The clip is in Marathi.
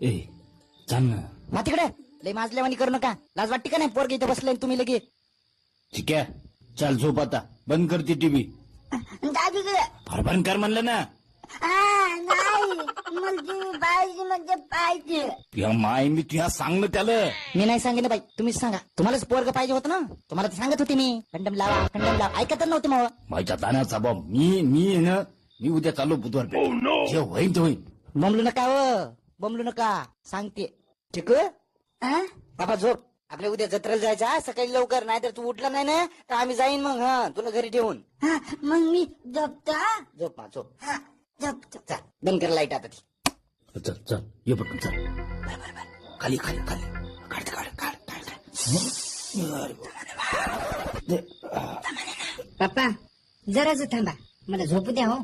ए चाल ना. मा तिकडे लय माजल्यावानी करू नका. लाज वाटते का नाही? पोरग इथे बसलाय तुम्ही लगे. ठीक आहे चाल झोप आता. बंद करते टीव्ही. दादीकडे फार बंद कर म्हणलं ना. नाही म्हणजे पाहिजे म्हणजे पाहिजे. तुझ्या माय मी तुझ्या सांग ना त्याला. मी नाही सांगितलं बाई, तुम्हीच सांगा. तुम्हालाच पोरग पाहिजे होतं ना. तुम्हाला तर सांगत होते मी कंडम लावा कंडम लावा. ऐकत नव्हते मग. माझ्या दाण्याचा बाब मी आहे ना. मी उद्या चालू बुधवार जे होईन ते होईन. बमलू नका बमलू नका सांगते. ठीक आहे बाबा झोप. आपल्या उद्या जत्रेला जायचं सकाळी लवकर. नाही तर तू उठला नाही ना तर आम्ही जाईन मग. तुला घरी ठेवून. मग मी झोपता. झोप झोप. झोपतो. चल बंद कर लाईट आता ती. चल चल ये पटकन चल. खाली खाली खाली काढ काढ काढ काढ. पप्पा जराच थांबा, मला झोपू द्या हो.